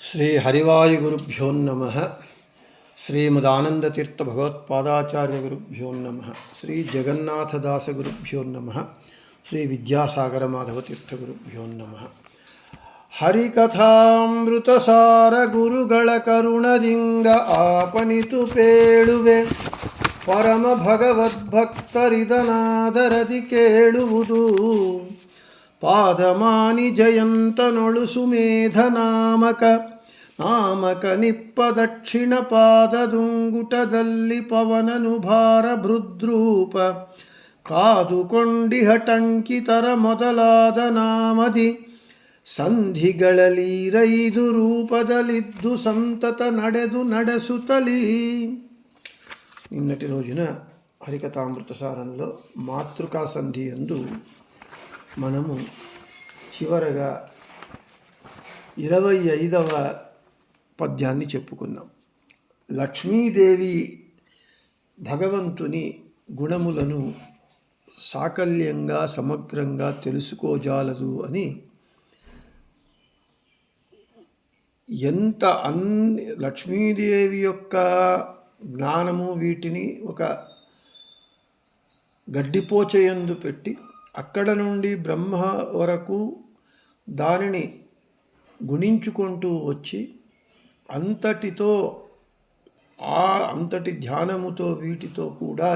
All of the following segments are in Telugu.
శ్రీ హరివాయుగురుభ్యో నమః. శ్రీమదానందతీర్థ భగవత్పాదాచార్య గురుభ్యో నమః. శ్రీ జగన్నాథదాస గురుభ్యో నమః. శ్రీ విద్యాసాగర మాధవ తీర్థ గురుభ్యో నమః. ಹರಿಕಥಾಮೃತಸಾರ ಗುರುಗಳ ಕರುಣದಿಂದ ಆಪನಿತು ಪೇಳುವೆ ಪರಮ ಭಗವದ್ಭಕ್ತರಿದನಾದರದಿ ಕೇಳುವುದು. ಪಾದಮಾನಿ ಜಯಂತನೊಳು ಸುಮೇಧ ನಾಮಕ ನಿಪ್ಪ ದಕ್ಷಿಣ ಪಾದದುಂಗುಟದಲ್ಲಿ ಪವನನು ಭಾರ ಭೃದ್ರೂಪ ಕಾದುಕೊಂಡಿಹಟಂಕಿತರ ಮೊದಲಾದ ನಾಮದಿ ಸಂಧಿಗಳಲ್ಲಿ ರೈದು ರೂಪದಲ್ಲಿದ್ದು ಸಂತತ ನಡೆಸುತ್ತಲೀ. నిన్నటి రోజున హరికథామృత సారంలో మాతృకా సంధి యందు మనము చివరగా 25వ పద్యాన్ని చెప్పుకున్నాం. లక్ష్మీదేవి భగవంతుని గుణములను సాకల్యంగా సమగ్రంగా తెలుసుకోజాలదు అని, ఎంత లక్ష్మీదేవి యొక్క జ్ఞానము వీటిని ఒక గడ్డిపోచయందు పెట్టి అక్కడ నుండి బ్రహ్మ వరకు దానిని గుణించుకుంటూ వచ్చి అంతటి ధ్యానముతో వీటితో కూడా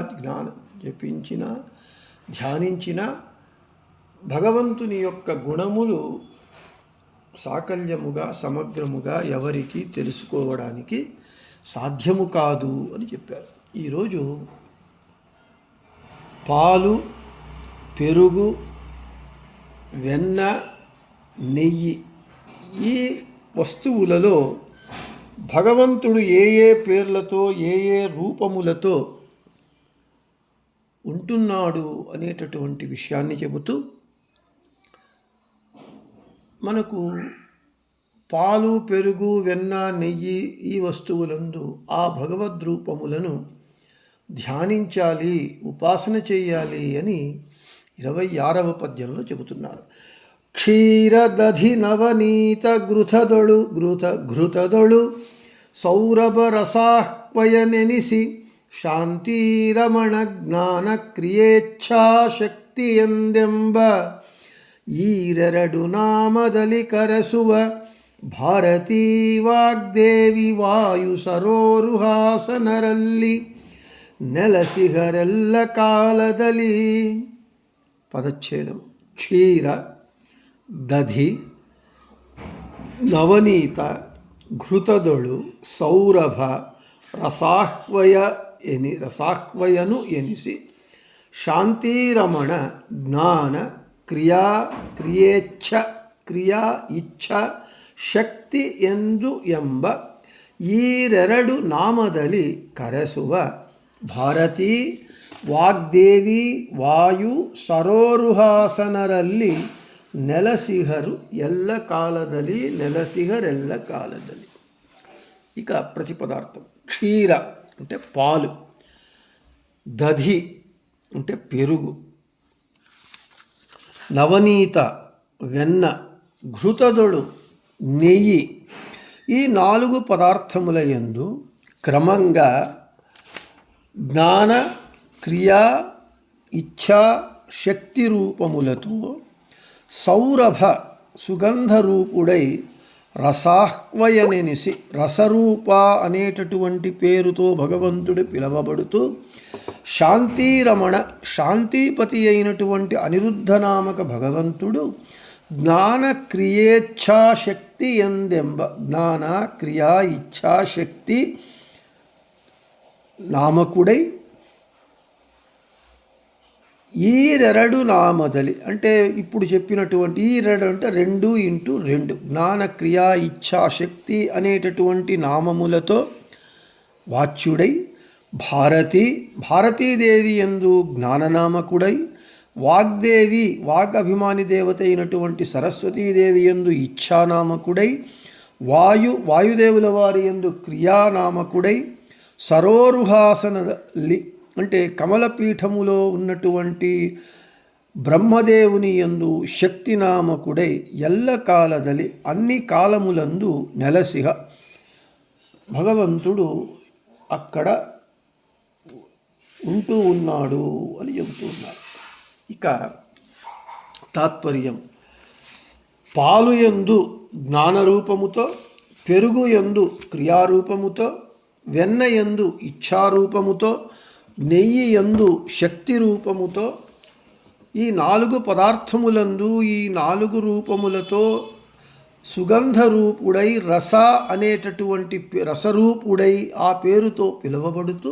ధ్యానించిన భగవంతుని యొక్క గుణములు సాకల్యముగా సమగ్రముగా ఎవరికి తెలుసుకోవడానికి సాధ్యము కాదు అని చెప్పారు. ఈరోజు పాలు, పెరుగు, వెన్న, నెయ్యి ఈ వస్తువులలో భగవంతుడు ఏ ఏ పేర్లతో ఏ ఏ రూపములతో ఉంటున్నాడు అనేటటువంటి విషయాన్ని చెబుతూ, మనకు పాలు, పెరుగు, వెన్న, నెయ్యి ఈ వస్తువులందు ఆ భగవద్రూపములను ధ్యానించాలి, ఉపాసన చేయాలి అని 26వ పద్యంలో చెబుతున్నారు. క్షీరదధి నవనీత ఘృతదొಳು సౌరభ రసాహ్వయనెనిసి ಶಾಂತಿರಮಣ ಜ್ಞಾನ ಕ್ರಿಯೇಚ್ಛಾಶಕ್ತಿ ಎಂದೆಂಬ ಈರೆರಡು ನಾಮದಲ್ಲಿ ಕರೆಸುವ ಭಾರತೀ ವಾಗ್ದೇವಿ ವಾಯು ಸರೋರುಹಾಸನರಲ್ಲಿ ನೆಲಸಿಹರೆಲ್ಲ ಕಾಲದಲ್ಲಿ. పదచ్ఛేదం. క్షీర, దధి, నవనీత, ఘృతదొಳು, సౌరభ, రసాహ్వయను ఎనిసి, శాంతిరమణ జ్ఞాన ಕ್ರಿಯಾ ಇಚ್ಛ ಶಕ್ತಿ ಎಂದು ಎಂಬ ಈರೆರಡು ನಾಮದಲ್ಲಿ ಕರೆಸುವ ಭಾರತೀ ವಾಗ್ದೇವಿ ವಾಯು ಸರೋರುಹಾಸನರಲ್ಲಿ ನೆಲಸಿಹರು ಎಲ್ಲ ಕಾಲದಲ್ಲಿ, ನೆಲಸಿಹರೆಲ್ಲ ಕಾಲದಲ್ಲಿ. ఇక ప్రతిపదార్థం. క్షీర అంటే పాలు, దధి అంటే పెరుగు, నవనీత వెన్న, ఘృతదొಳು నెయ్యి ఈ 4 పదార్థముల యందు క్రమంగా జ్ఞాన, క్రియా, ఇచ్ఛా, శక్తి రూపములతో సౌరభ సుగంధరూపుడై రసాహ్వయనెనిసి రసరూప అనేటటువంటి పేరుతో భగవంతుడు పిలవబడుతూ, శాంతిరమణ శాంతిపతి అయినటువంటి అనిరుద్ధనామక భగవంతుడు జ్ఞాన క్రియేచ్ఛాశక్తి ఎందెంబ జ్ఞాన, క్రియా, ఇచ్ఛాశక్తి నామకుడై ఈరెరడు నామదలి అంటే ఇప్పుడు చెప్పినటువంటి ఈరెరడు అంటే 2x2 జ్ఞాన, క్రియా, ఇచ్ఛాశక్తి అనేటటువంటి నామములతో వాచ్యుడై, భారతీదేవి యందు జ్ఞాననామకుడై, వాగ్దేవి అభిమాని దేవత అయినటువంటి సరస్వతీదేవి యందు ఇచ్ఛానామకుడై, వాయుదేవుల వారి యందు క్రియానామకుడై, సరోరుహాసనలి అంటే కమలపీఠములో ఉన్నటువంటి బ్రహ్మదేవుని యందు శక్తినామకుడై ఎల్లకాలದಲ್ಲಿ అన్ని కాలములందు నెలసిహ భగవంతుడు అక్కడ ఉంటూ ఉన్నాడు అని చెబుతూ ఉన్నారు. ఇక తాత్పర్యం, పాలు యందు జ్ఞానరూపముతో, పెరుగు యందు క్రియారూపముతో, వెన్న యందు ఇచ్ఛారూపముతో, నెయ్యి యందు శక్తి రూపముతో, ఈ 4 పదార్థములందు ఈ 4 రూపములతో సుగంధరూపుడై రస అనేటటువంటి రసరూపుడై ఆ పేరుతో పిలువబడుతూ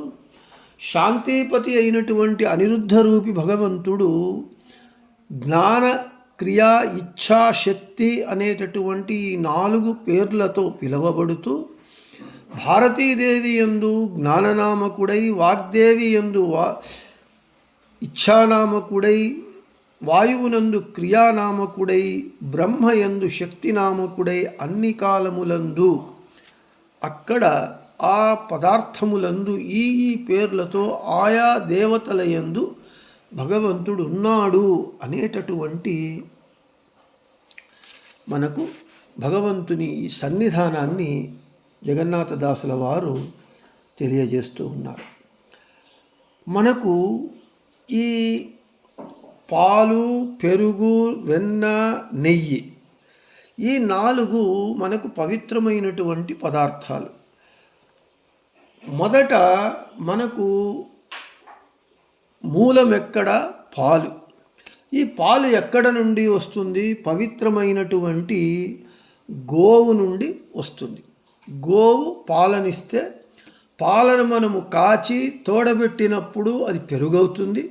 శాంతిపతి అయినటువంటి అనిరుద్ధ రూపి భగవంతుడు జ్ఞాన క్రియా ఇచ్ఛా శక్తి అనేటటువంటి ఈ 4 పేర్లతో పిలువబడుతూ భారతీదేవి యందు జ్ఞాననామకుడై, వాగ్దేవి యందు ఇచ్ఛానామకుడై, వాయువునందు క్రియానామకుడై, బ్రహ్మయందు శక్తినామకుడై అన్ని కాలములందు అక్కడ ఆ పదార్థములందు ఈ పేర్లతో ఆయా దేవతల యందు భగవంతుడు ఉన్నాడు అనేటటువంటి మనకు భగవంతుని ఈ సన్నిధానాన్ని జగన్నాథదాసుల వారు తెలియజేస్తూ ఉన్నారు. మనకు ఈ పాలు, పెరుగు, వెన్న, నెయ్యి ఈ 4 మనకు పవిత్రమైనటువంటి పదార్థాలు. మొదట మనకు మూలం ఎక్కడ? పాలు. ఈ పాలు ఎక్కడ నుండి వస్తుంది? పవిత్రమైనటువంటి గోవు నుండి వస్తుంది. గోవు పాలనిస్తే పాలను మనము కాచి తోడబెట్టినప్పుడు అది పెరుగవుతుంది.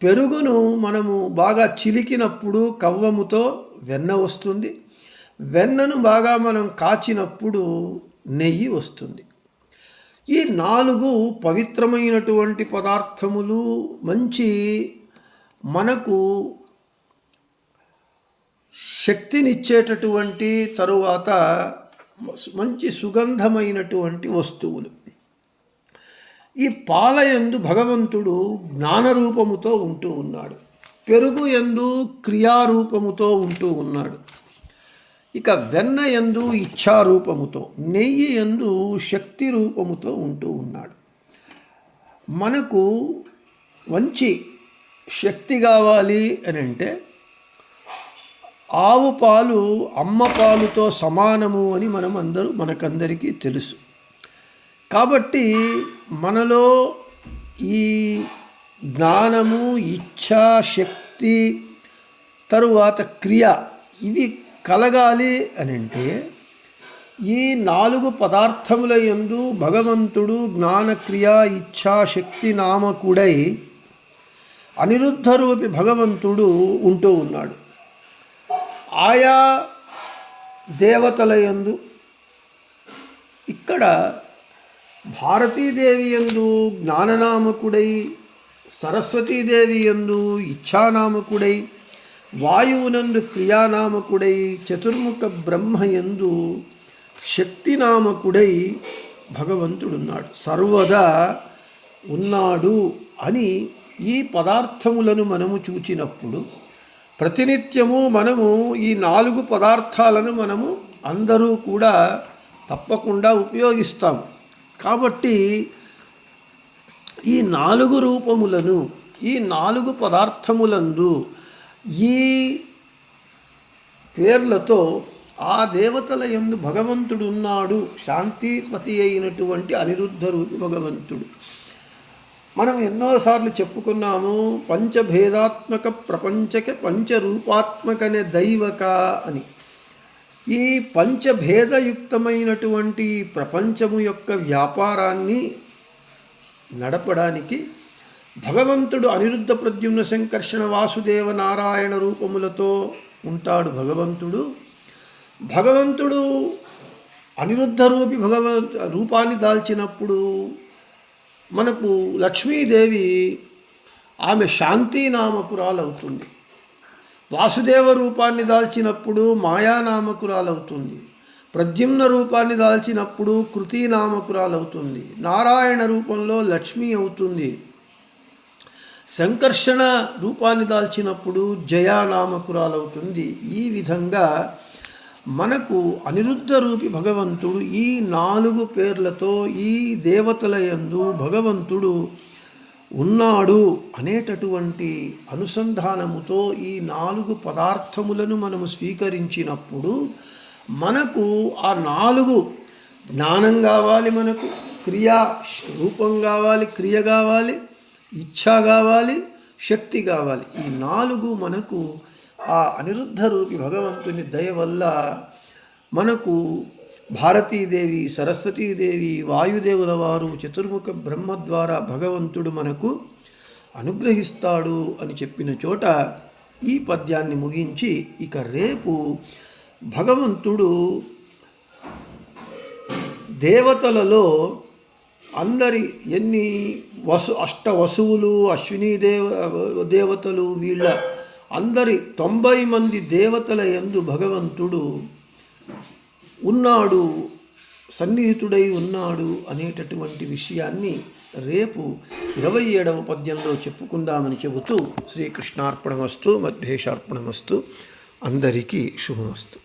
పెరుగును మనము బాగా చిలికినప్పుడు కవ్వముతో వెన్న వస్తుంది. వెన్నను బాగా మనం కాచినప్పుడు నెయ్యి వస్తుంది. ఈ 4 పవిత్రమైనటువంటి పదార్థములు మంచి మనకు శక్తినిచ్చేటటువంటి తరువాత మంచి సుగంధమైనటువంటి వస్తువులు. ఈ పాలయందు భగవంతుడు జ్ఞానరూపముతో ఉంటూ ఉన్నాడు. పెరుగు యందు క్రియారూపముతో ఉంటూ ఉన్నాడు. ఇక వెన్న యందు ఇచ్ఛారూపముతో, నెయ్యి యందు శక్తి రూపముతో ఉంటూ ఉన్నాడు. మనకు మంచి శక్తి కావాలి అని అంటే ఆవు పాలు అమ్మ పాలుతో సమానము అని మనకందరికీ తెలుసు. కాబట్టి మనలో ఈ జ్ఞానము, ఇచ్ఛా శక్తి, తరువాత క్రియ ఇవి కలగాలి అని అంటే ఈ 4 పదార్థముల యందు భగవంతుడు జ్ఞానక్రియ ఇచ్ఛా శక్తి నామకుడై అనిరుద్ధ రూపి భగవంతుడు ఉంటూ ఉన్నాడు. ఆయా దేవతల యందు ఇక్కడ భారతీదేవి యందు జ్ఞాననామకుడై, సరస్వతీదేవి యందు ఇచ్ఛానామకుడై, వాయువునందు క్రియానామకుడై, చతుర్ముఖ బ్రహ్మ యందు శక్తినామకుడై భగవంతుడున్నాడు. సర్వదా ఉన్నాడు అని ఈ పదార్థములను మనము చూచినప్పుడు ప్రతినిత్యము మనము ఈ 4 పదార్థాలను మనము అందరూ కూడా తప్పకుండా ఉపయోగిస్తాం. కాబట్టి ఈ 4 రూపములను, ఈ 4 పదార్థములందు ఈ పేర్లతో ఆ దేవతల యందు భగవంతుడు ఉన్నాడు. శాంతిపతి అయినటువంటి అనిరుద్ధ రూపి భగవంతుడు. మనం ఎన్నోసార్లు చెప్పుకున్నాము, పంచభేదాత్మక ప్రపంచక పంచరూపాత్మకనే దైవక అని. ఈ పంచభేదయుక్తమైనటువంటి ప్రపంచము యొక్క వ్యాపారాన్ని నడపడానికి భగవంతుడు అనిరుద్ధ ప్రద్యుమ్న సంకర్షణ వాసుదేవ నారాయణ రూపములతో ఉంటాడు. భగవంతుడు అనిరుద్ధ రూపి రూపాన్ని దాల్చినప్పుడు మనకు లక్ష్మీదేవి ఆమె శాంతినామకురాలవుతుంది. వాసుదేవ రూపాన్ని దాల్చినప్పుడు మాయానామకురాలవుతుంది. ప్రద్యుమ్న రూపాన్ని దాల్చినప్పుడు కృతీనామకురాలవుతుంది. నారాయణ రూపంలో లక్ష్మి అవుతుంది. సంకర్షణ రూపాన్ని దాల్చినప్పుడు జయానామకురాలవుతుంది. ఈ విధంగా మనకు అనిరుద్ధ రూపి భగవంతుడు ఈ 4 పేర్లతో ఈ దేవతల యందు భగవంతుడు ఉన్నాడు అనేటటువంటి అనుసంధానముతో ఈ 4 పదార్థములను మనము స్వీకరించినప్పుడు మనకు ఆ 4 జ్ఞానం కావాలి, మనకు క్రియా రూపం కావాలి, క్రియ కావాలి, ఇచ్ఛ కావాలి, శక్తి కావాలి. ఈ 4 మనకు ఆ అనిరుద్ధ రూపి భగవంతుని దయ వల్ల మనకు భారతీదేవి, సరస్వతీదేవి, వాయుదేవుల వారు, చతుర్ముఖ బ్రహ్మ ద్వారా భగవంతుడు మనకు అనుగ్రహిస్తాడు అని చెప్పిన చోట ఈ పద్యాన్ని ముగించి ఇక రేపు భగవంతుడు దేవతలలో అందరి ఎన్ని అష్టవసువులు, అశ్విని దేవతలు, వీళ్ళ అందరి 90 మంది దేవతల యందు భగవంతుడు ఉన్నాడు, సన్నిహితుడై ఉన్నాడు అనేటటువంటి విషయాన్ని రేపు 27వ పద్యంలో చెప్పుకుందామని చెబుతూ శ్రీకృష్ణార్పణమస్తు, మధ్యేశార్పణమస్తు. అందరికీ శుభమస్తు.